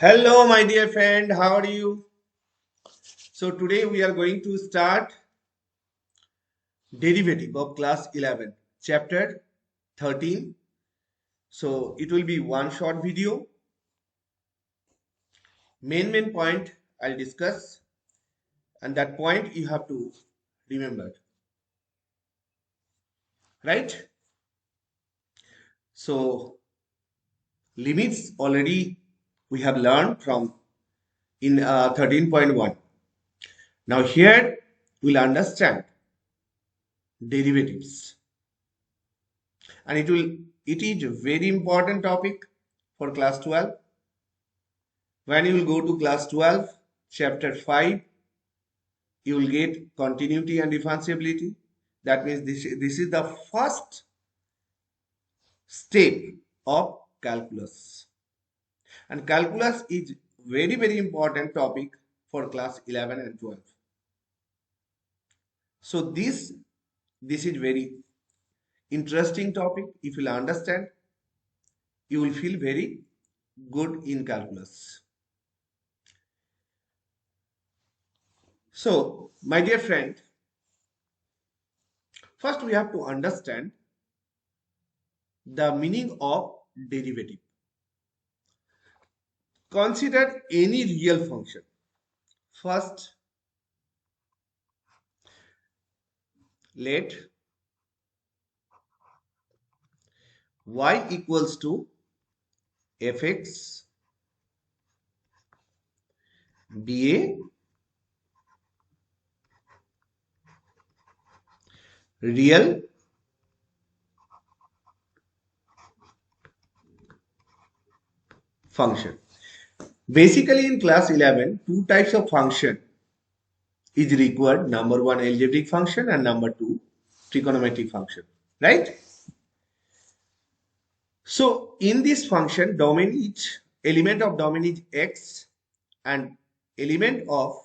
Hello, my dear friend. How are you? So today we are going to start derivative of class 11, chapter 13. So it will be one short video. Main point I'll discuss, and that point you have to remember, right? So limits already we have learned from in 13.1. Now here we'll understand derivatives, and it is a very important topic for class 12. When you will go to class 12, chapter 5, you will get continuity and differentiability. That means this is the first step of calculus. And calculus is very important topic for class 11 and 12. So this is very interesting topic. If you will understand, you will feel very good in calculus. So, my dear friend, first we have to understand the meaning of derivative. Consider any real function. First, let y equals to fx be a real function. Basically, in class 11, two types of function is required. Number one, algebraic function, and number two, trigonometric function. Right? So, in this function, element of domain is x, and element of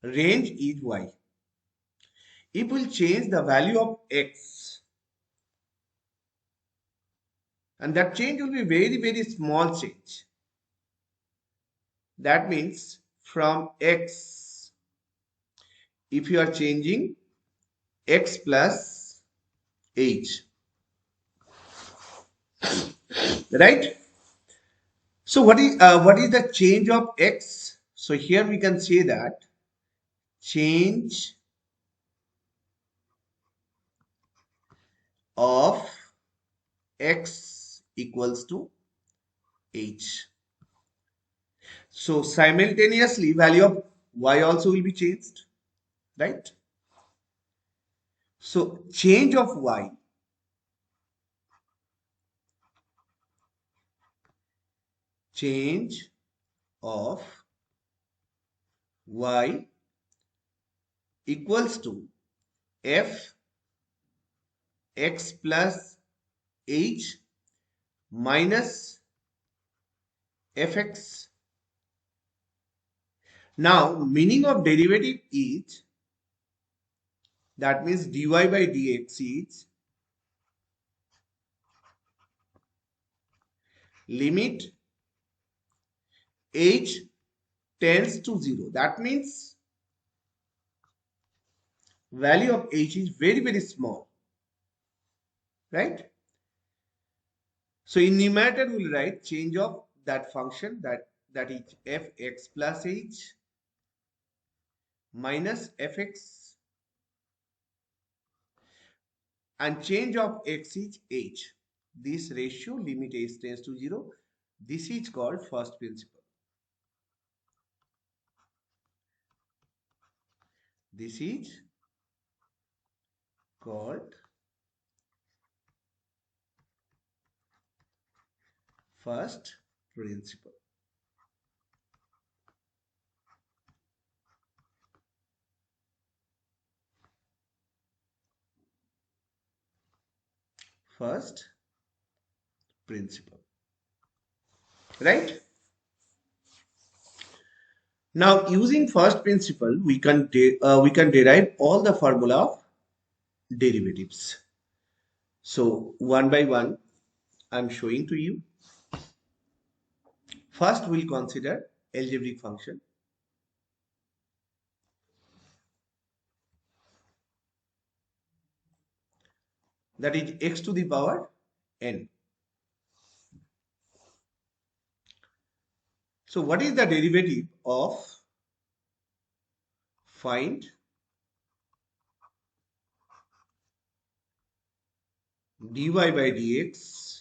range is y. If we change the value of x, and that change will be very small change. That means from x, if you are changing x plus h, right? So what is the change of x? So here we can say that change of x equals to h. So simultaneously value of y also will be changed, right? So change of y equals to f x plus h minus fx. Now meaning of derivative is, that means dy by dx is limit h tends to 0. That means value of h is very small, right? So in numerator we will write change of that function, that is fx plus h minus fx, and change of x is h. This ratio, limit h tends to 0, this is called first principle. This is called first principle. First principle, right? Now using first principle, we can derive all the formula of derivatives. So one by one I'm showing to you. First, we'll consider algebraic function. That is x to the power n. So what is the derivative of find dy by dx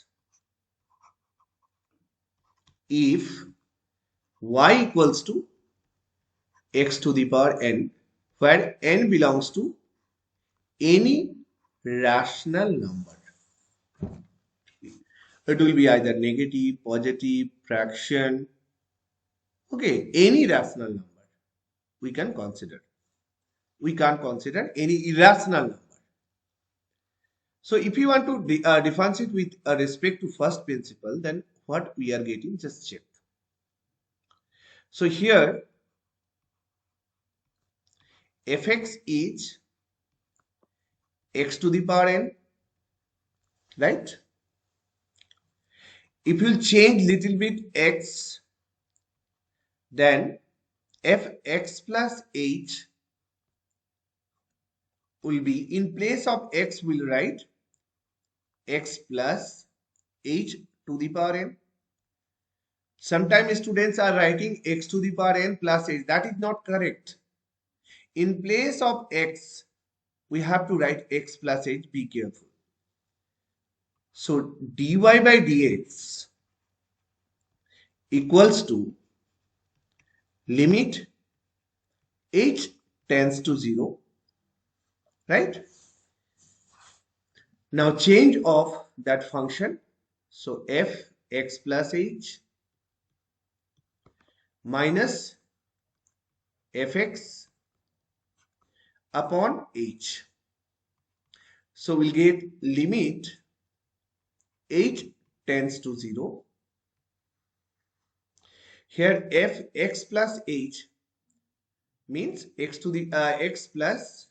if y equals to x to the power n, where n belongs to any rational number? It will be either negative, positive, fraction, okay, any rational number we can consider. We can't consider any irrational number. So if you want to differentiate with respect to first principle, then what we are getting, just check. So here fx is x to the power n, right? If you change little bit x, then fx plus h will be, in place of x we'll write x plus h to the power n. Sometimes students are writing x to the power n plus h. That is not correct. In place of x, we have to write x plus h. Be careful. So dy by dx equals to limit h tends to 0, right? Now change of that function. So fx plus h minus fx upon h. So we'll get limit h tends to 0. Here fx plus h means x to the x plus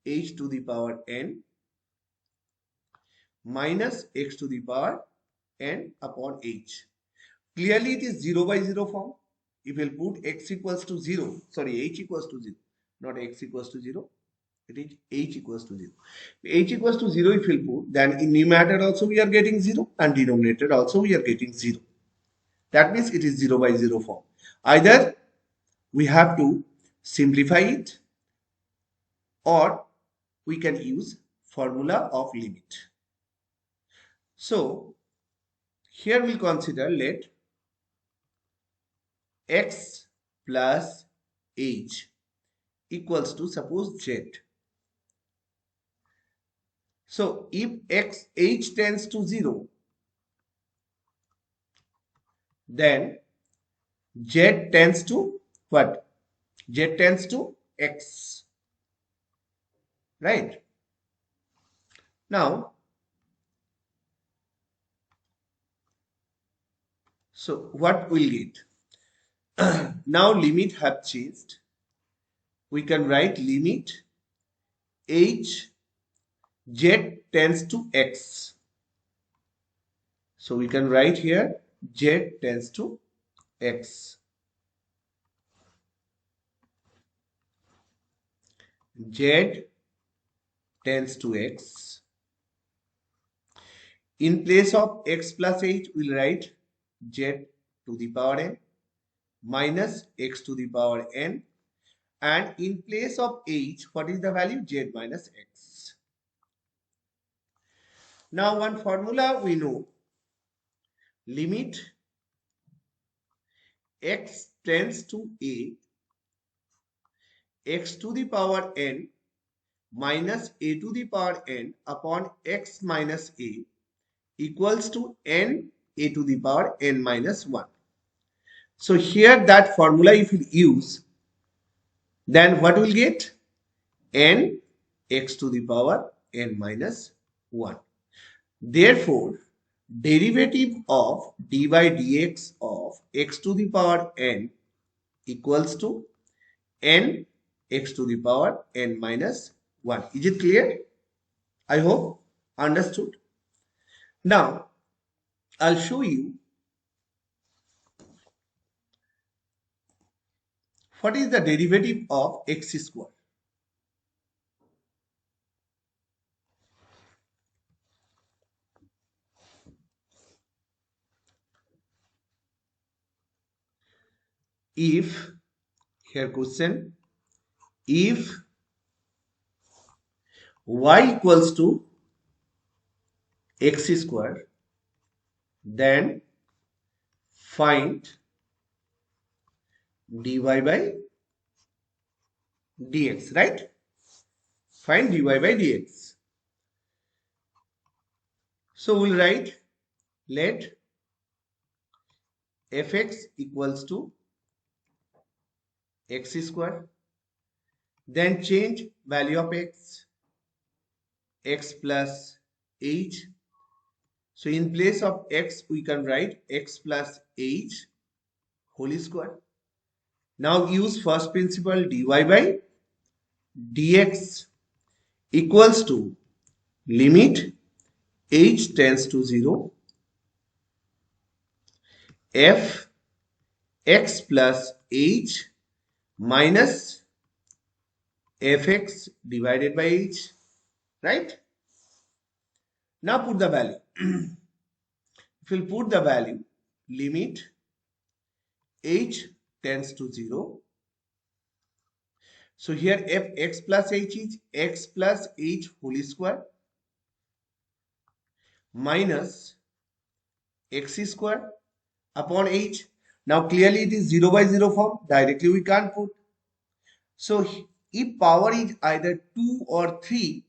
h to the power n minus x to the power n upon h. Clearly it is 0 by 0 form. If we'll put x equals to 0, sorry, h equals to 0, not x equals to 0, it is h equals to 0. H equals to 0 if we'll put, then in numerator also we are getting 0 and denominator also we are getting 0. That means it is 0 by 0 form. Either we have to simplify it or we can use formula of limit. So here we'll consider, let x plus h equals to, suppose, z. So if h tends to 0, then z tends to what? Z tends to x, right? Now, so what we'll get? Now limit have changed. We can write limit h z tends to x. So we can write here z tends to x. Z tends to x. In place of x plus h, we'll write z to the power n minus x to the power n. And in place of h, what is the value? Z minus x. Now one formula we know, limit x tends to a, x to the power n minus a to the power n upon x minus a equals to n a to the power n minus 1. So here that formula if you use, then what will get? N x to the power n minus 1. Therefore, derivative of dy dx of x to the power n equals to n x to the power n minus 1. Is it clear? I hope understood. Now, I'll show you what is the derivative of x square? If, here question, if y equals to x square, then find dy by dx, right? Find dy by dx. So we'll write let fx equals to x square, then change value of x plus h. So in place of x we can write x plus h whole square. Now use first principle, dy by dx equals to limit h tends to 0 f x plus h minus fx divided by h, right? Now put the value. If you put the value, limit h tends to 0. So here fx plus h is x plus h whole square minus x square upon h. Now clearly it is 0 by 0 form. Directly we can't put. So if power is either 2 or 3,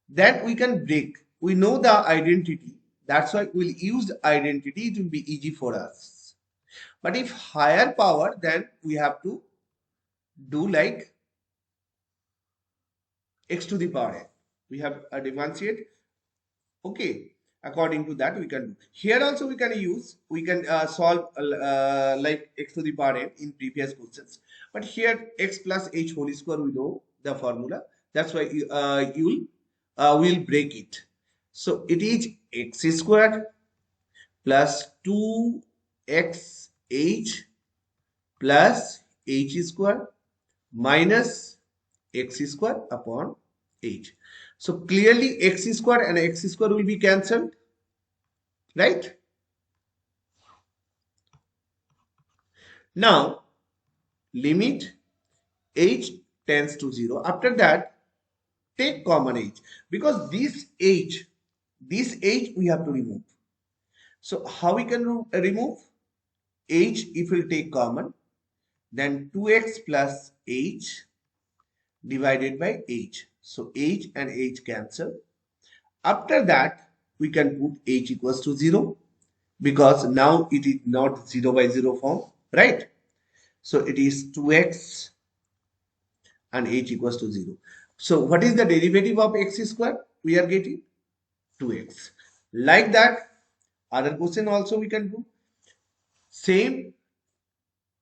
then we can break. We know the identity. That's why we'll use the identity. It will be easy for us. But if higher power, then we have to do like x to the power n. We have a differentiate. Okay. According to that, we can do. Here also we can use, we can solve like x to the power n in previous questions. But here x plus h whole square, we know the formula. That's why you will break it. So it is x squared plus 2xh plus h square minus x square upon h. So clearly x square and x square will be cancelled, right? Now limit h tends to 0. After that, take common h, because this h we have to remove. So how we can remove h? If we take common, then 2x plus h divided by h. So h and h cancel. After that, we can put h equals to 0, because now it is not 0 by 0 form, right? So it is 2x and h equals to 0. So what is the derivative of x square? We are getting 2x. Like that, other question also we can do. Same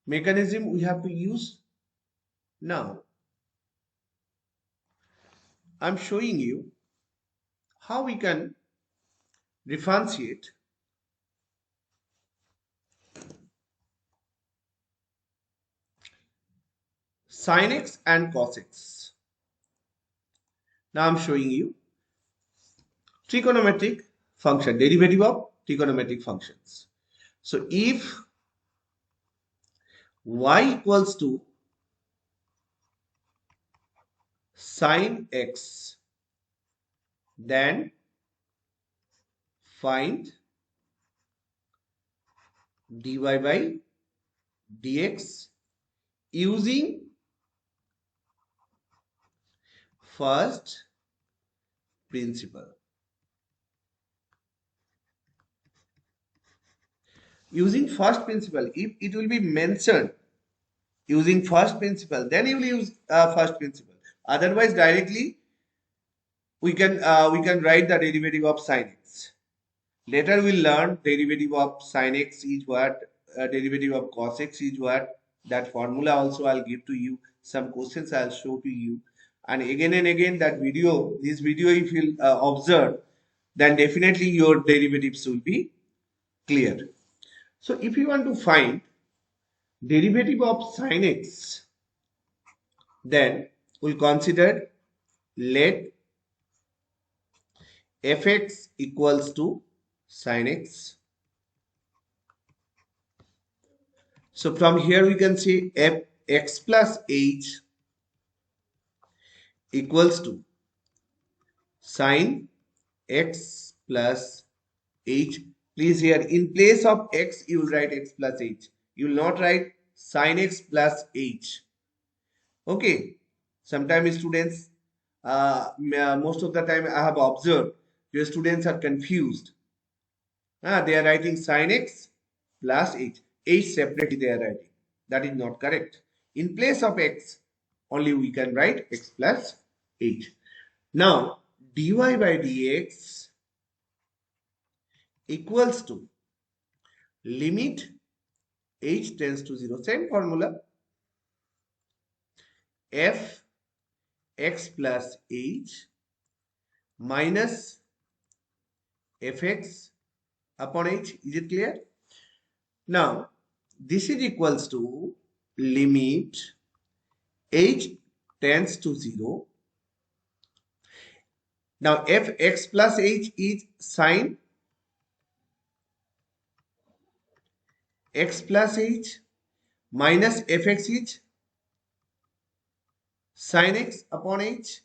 mechanism we have to use. Now, I'm showing you how we can differentiate sin x and cos x. Now I'm showing you trigonometric function, derivative of trigonometric functions. So if y equals to sin x, then find dy by dx using first principle. Using first principle, if it will be mentioned using first principle, then you will use first principle. Otherwise, directly we can write the derivative of sin x. Later we'll learn derivative of sin x is what, derivative of cos x is what. That formula also I'll give to you. Some questions I'll show to you. And again that video, this video if you observe, then definitely your derivatives will be clear. So if you want to find derivative of sin x, Then we'll consider let fx equals to sin x. So from here we can say fx plus h equals to sin x plus h. Please here in place of x you will write x plus h. You will not write sin x plus h. Okay. Sometimes students, most of the time I have observed your students are confused. They are writing sin x plus h. H separately they are writing. That is not correct. In place of x, only we can write x plus h. Now, dy by dx equals to limit h tends to 0. Same formula. F x plus h minus fx upon h. Is it clear? Now, this is equals to limit h tends to 0. Now, fx plus h is sin x plus h minus fx is sin x upon h.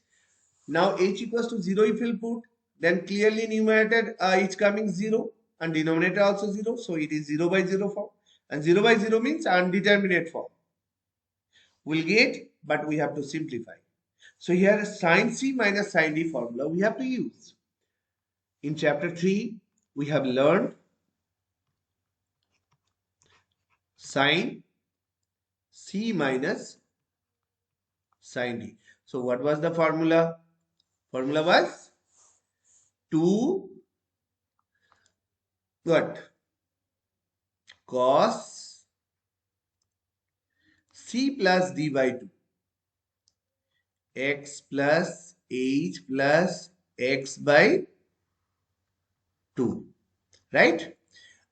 Now, h equals to 0 if you put, then clearly numerator is coming 0 and denominator also 0. So, it is 0 by 0 form. And 0 by 0 means undeterminate form. We'll get, but we have to simplify. So, here sin c minus sin d formula we have to use. In chapter 3, we have learned sin c minus sin d. So, what was the formula? Formula was 2 what? Cos c plus d by 2 x plus h plus x by 2, right?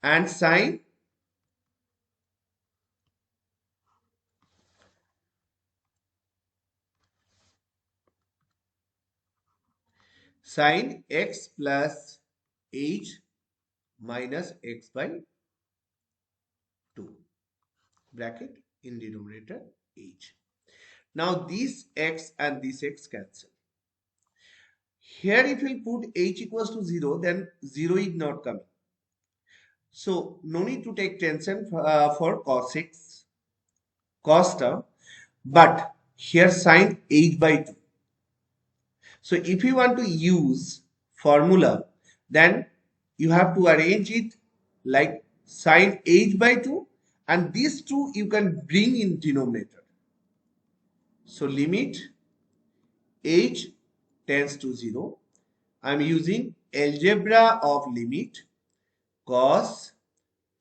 And sin x plus h minus x by 2 bracket in denominator h. Now this x and this x cancel. Here if we put h equals to 0, then 0 is not coming. So no need to take tension for cos x, cos term, but here sin h by 2. So if you want to use formula, then you have to arrange it like sin h by 2, and these two you can bring in denominator. So limit h tends to 0. I am using algebra of limit cos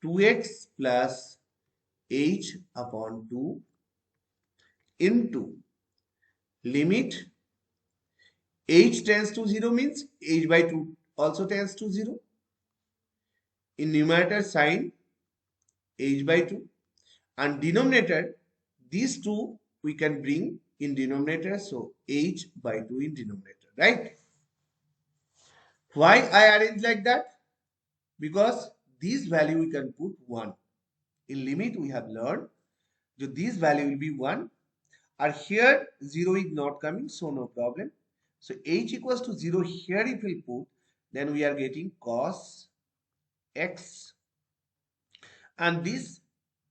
2x plus h upon 2 into limit h tends to 0 means h by 2 also tends to 0. In numerator sin h by 2 and denominator these two we can bring in denominator, so h by 2 in denominator, right? Why I arrange like that? Because this value we can put 1. In limit we have learned that this value will be 1, and here 0 is not coming, so no problem. So h equals to 0 here if we put, then we are getting cos x, and this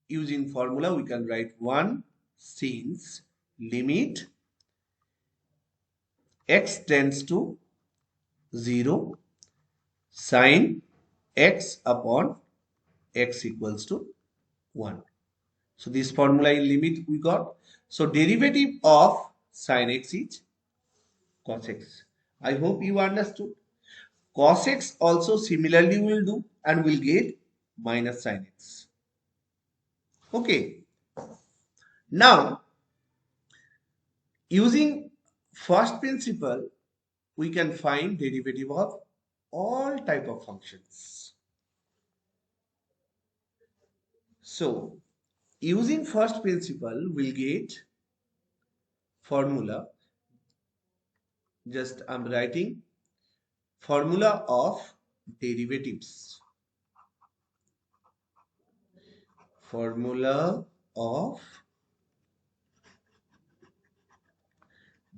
using formula we can write 1 since limit x tends to 0 sin x upon x equals to 1. So this formula in limit we got. So derivative of sin x is cos x. I hope you understood. Cos x also similarly will do and will get minus sin x. Okay. Now using first principle we can find derivative of all type of functions. So using first principle we'll get formula. Just I'm writing formula of derivatives. Formula of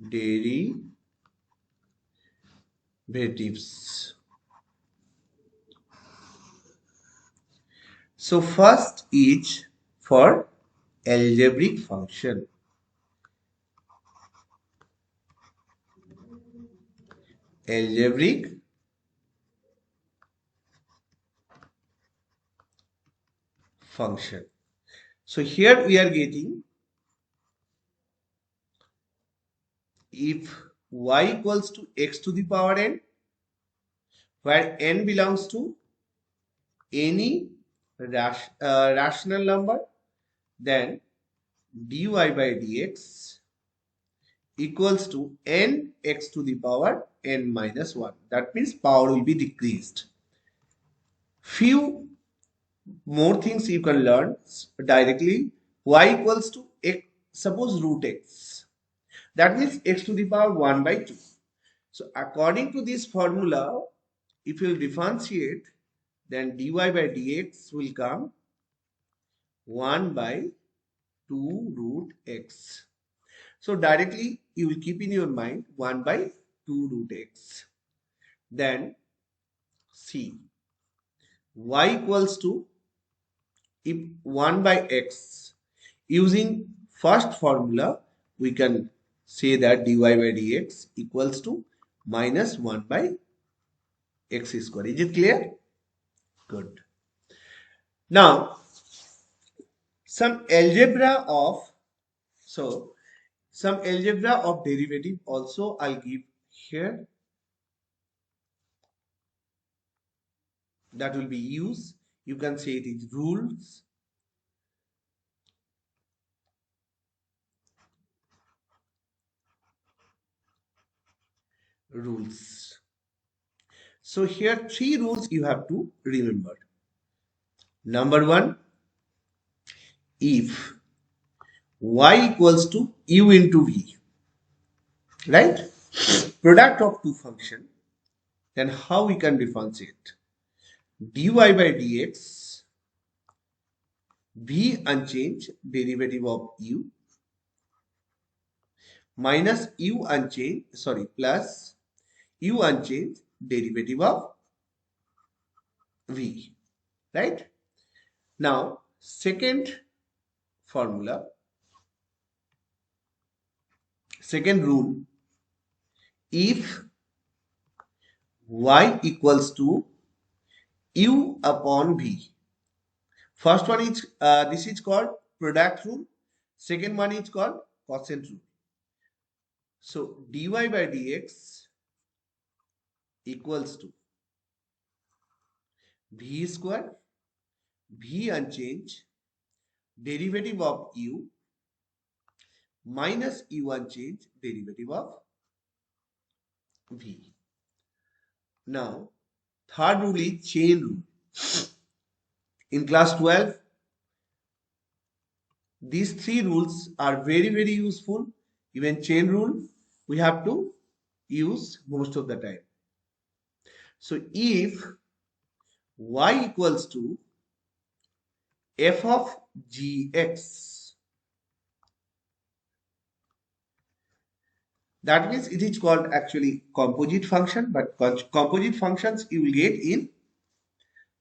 derivatives. So first is for algebraic function. Algebraic function. So here we are getting if y equals to x to the power n, where n belongs to any rational number, then dy by dx equals to n x to the power n minus 1. That means power will be decreased. Few more things you can learn directly. Y equals to x, suppose root x. That means x to the power 1 by 2. So according to this formula, if you differentiate, then dy by dx will come 1 by 2 root x. So directly you will keep in your mind 1 by 2 root x. Then see y equals to, if 1 by x, using first formula we can say that dy by dx equals to minus 1 by x square. Is it clear? Good. Now some algebra of derivative also I'll give here, that will be used. You can say it is rules. So here 3 rules you have to remember. Number 1, if y equals to u into v, right? Product of two functions, then how we can differentiate? Dy by dx, v unchanged, derivative of u, minus u unchanged, plus u unchanged, derivative of v, right? Now second formula, second rule, if y equals to u upon v. First one is this is called product rule. Second one is called quotient rule. So dy by dx equals to v square, v unchanged, derivative of u, minus u unchanged, derivative of v. Now third rule is chain rule. In class 12, these 3 rules are very useful. Even chain rule we have to use most of the time. So if y equals to f of gx, that means it is called actually composite function, but composite functions you will get in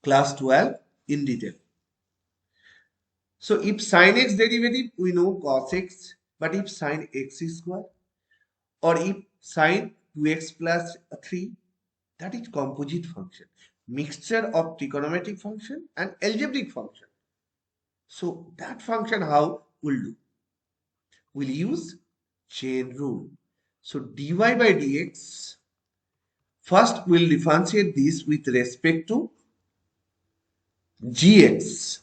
class 12 in detail. So if sin x derivative, we know cos x, but if sin x square, or if sin 2x plus 3, that is composite function, mixture of trigonometric function and algebraic function. So that function how we'll do? We'll use chain rule. So dy by dx, first we'll differentiate this with respect to gx.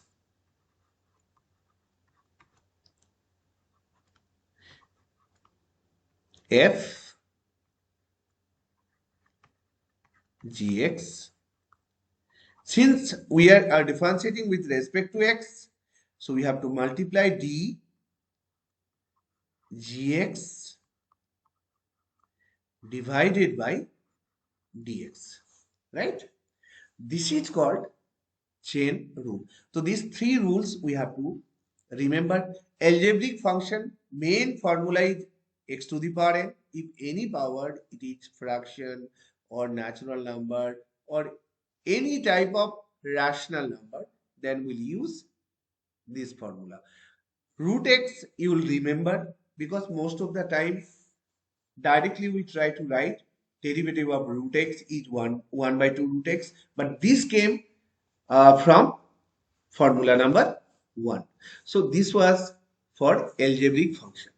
F gx. Since we are differentiating with respect to x, so we have to multiply d gx divided by dx, right? This is called chain rule. So these three rules we have to remember. Algebraic function main formula is x to the power n. If any power, it is fraction or natural number or any type of rational number, then we'll use this formula. Root x you will remember, because most of the time directly we try to write derivative of root x is 1 by 2 root x, but this came from formula number 1. So this was for algebraic function.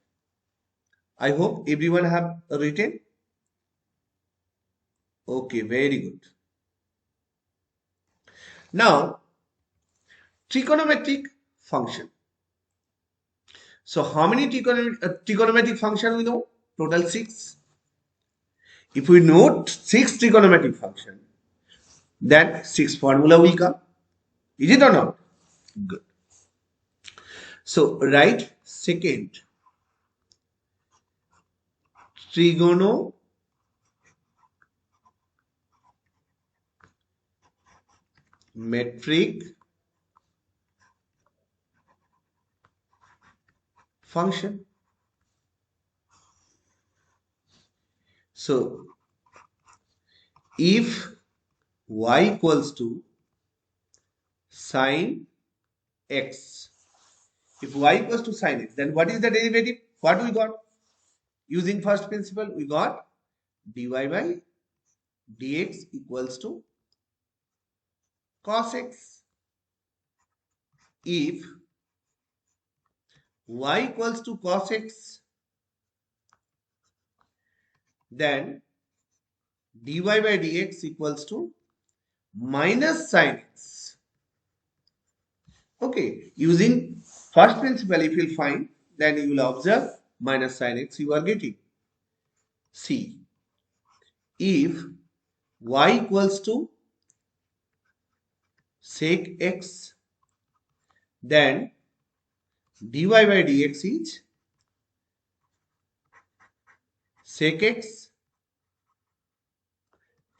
I hope everyone have written. Okay, very good. Now, trigonometric function. So how many trigonometric function we know? Total 6. If we know 6 trigonometric function, then 6 formula will come. Is it or not? Good. So write second trigonometric function. So if y equals to sine x, if y equals to sine x, then what is the derivative? What we got? Using first principle, we got dy by dx equals to cos x. If y equals to cos x, then dy by dx equals to minus sin x. Okay, using first principle, if you find, then you will observe minus sin x you are getting. See, if y equals to sec x, then dy by dx is sec x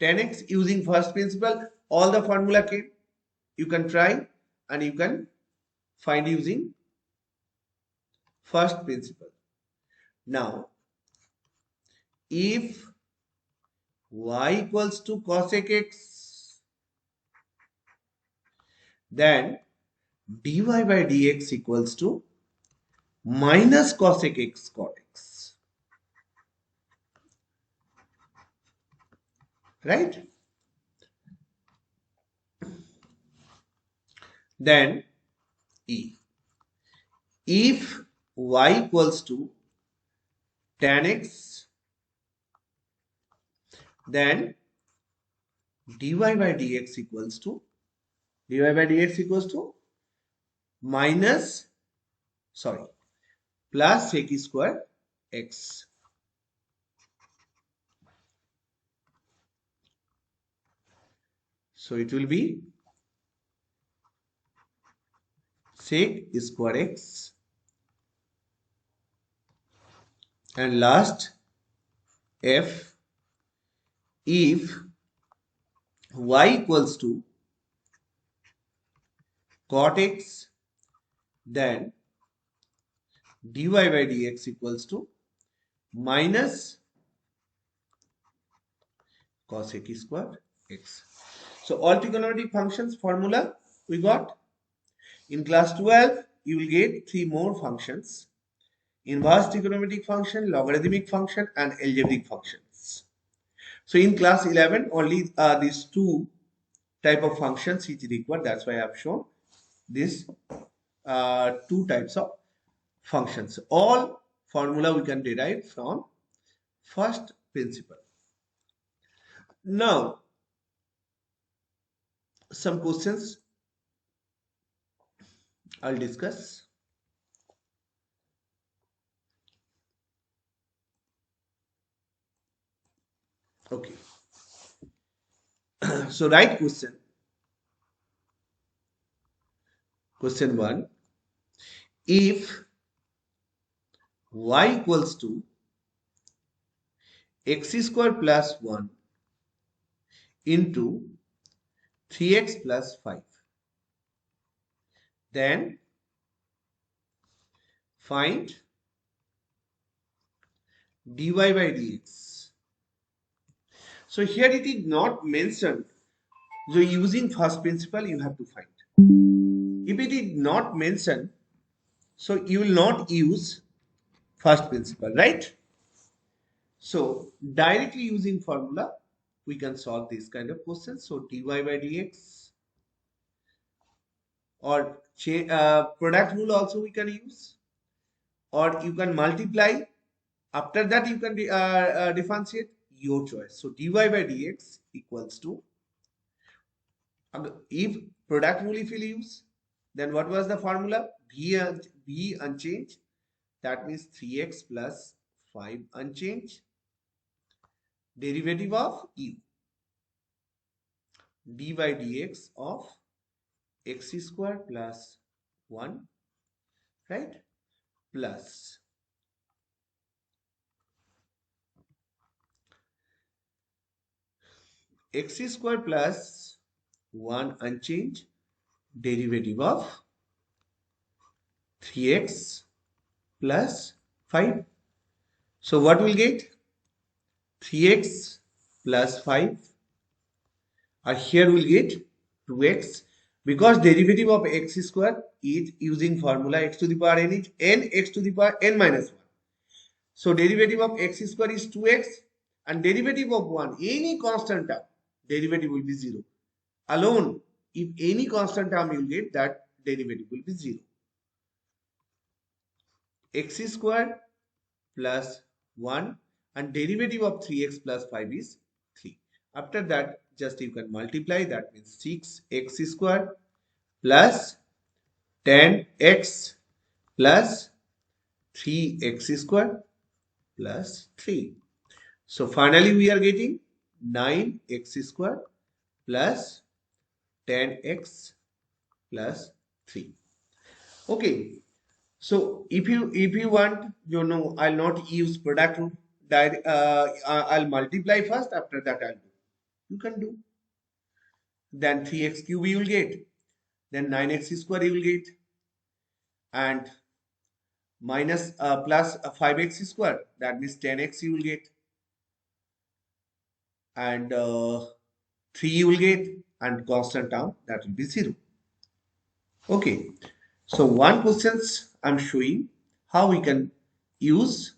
tan x. Using first principle, all the formula came. You can try and you can find using first principle. Now, if y equals to cosec x, then dy by dx equals to minus cosec x cot x. Right? Then E. If y equals to tan x, then dy by dx equals to minus, sorry, plus sec square x. So it will be sec square x, and last f. If y equals to cot x, then dy by dx equals to minus cosec square x. So all trigonometric functions formula we got. In class 12, you will get 3 more functions: inverse trigonometric function, logarithmic function, and algebraic functions. So in class 11, only these 2 type of functions is required. That's why I have shown this 2 types of functions. All formula we can derive from first principle. Now, some questions I'll discuss. Okay. So write question. Question 1. If y equals to x square plus 1 into 3x plus 5. Then find dy by dx. So here it is not mentioned. So using first principle you have to find. If it is not mentioned, so you will not use first principle, right? So directly using formula, we can solve this kind of questions. So dy by dx or product rule also we can use, or you can multiply. After that you can differentiate, your choice. So dy by dx equals to, if product rule if you use, then what was the formula? V unchanged, that means 3x plus 5 unchanged, derivative of u, d by dx of x square plus 1, right, plus x square plus 1 unchanged, derivative of 3x plus 5. So what will get? 3x plus 5, or here we'll get 2x, because derivative of x square is using formula x to the power n is n x to the power n minus 1. So derivative of x square is 2x, and derivative of 1, any constant term, derivative will be 0. Alone, if any constant term you will get, that derivative will be 0. X square plus 1, and derivative of 3x plus 5 is 3. After that, just you can multiply, that means 6x square plus 10x plus 3x square plus 3. So finally we are getting 9x square plus 10x plus 3. Okay. So if you want, I'll not use product rule. I'll multiply first. After that, I'll do. You can do. Then 3x cube you will get. Then 9x square you will get, and minus plus 5x square. That means 10x you will get, and 3 you will get, and constant term, that will be 0. Okay. So one questions I'm showing how we can use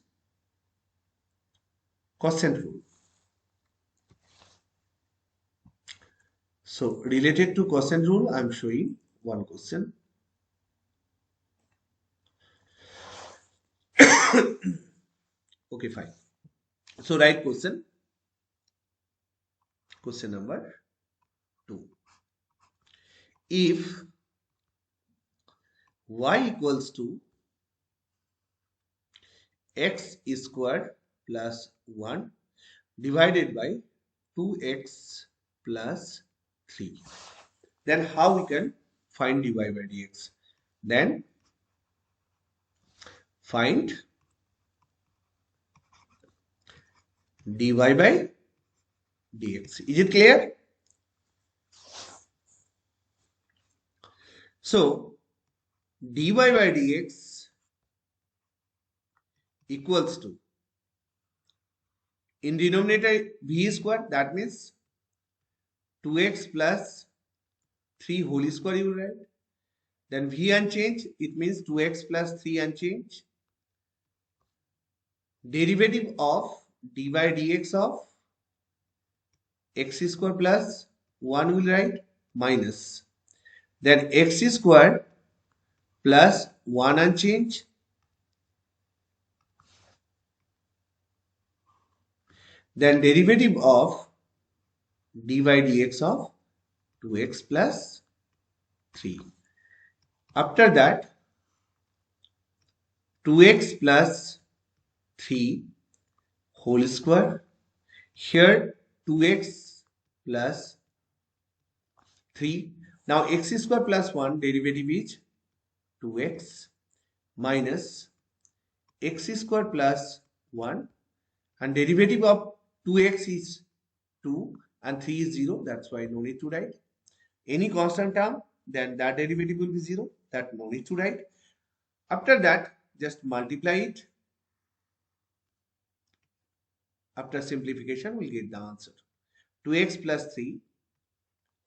quotient rule. So related to quotient rule, I'm showing one question. Okay, fine. So write question number 2. If y equals to x squared plus 1 divided by 2x plus 3, then how we can find dy by dx? Then find dy by dx. Is it clear? So dy by dx equals to, in denominator v square, that means 2x plus 3 whole square you write. Then v unchanged, it means 2x plus 3 unchanged. Derivative of dy by dx of x square plus 1 will write, minus. Then x square plus 1 unchanged. Then derivative of dy by dx of 2x plus 3. After that, 2x plus 3 whole square. Here 2x plus 3. Now x square plus 1 derivative is 2x minus x square plus 1, and derivative of 2x is 2 and 3 is 0. That's why no need to write. Any constant term, then that derivative will be 0. That no need to write. After that, just multiply it. After simplification, we'll get the answer. 2x plus 3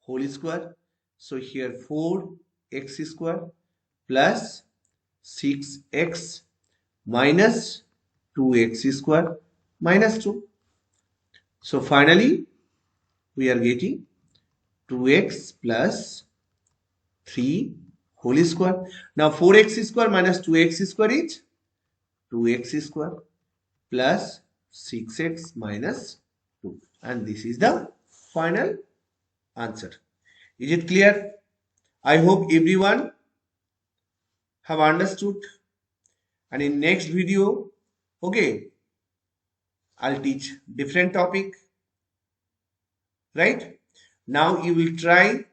whole square. So here 4x square plus 6x minus 2x square minus 2. So finally, we are getting 2x plus 3 whole square. Now 4x square minus 2x square is 2x square plus 6x minus 2. And this is the final answer. Is it clear? I hope everyone have understood. And in next video, okay, I'll teach different topic. Right? Now you will try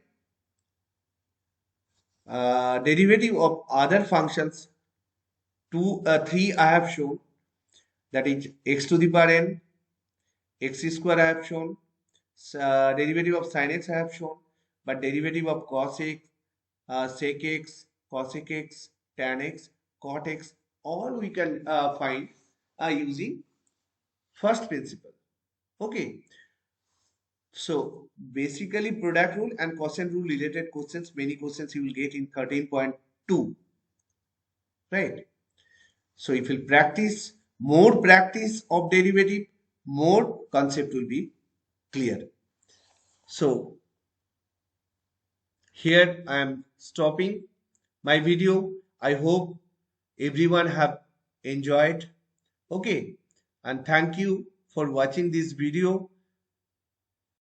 derivative of other functions. 3 I have shown, that is x to the power n, x square I have shown, derivative of sin x I have shown, but derivative of cos x, sec x, cosec x, tan x, cot x, all we can find using first principle. Okay. So basically product rule and quotient rule related questions, many questions you will get in 13.2, right? So if you practice, more practice of derivative, more concept will be clear. So here I am stopping my video. I hope everyone have enjoyed. Okay, and thank you for watching this video.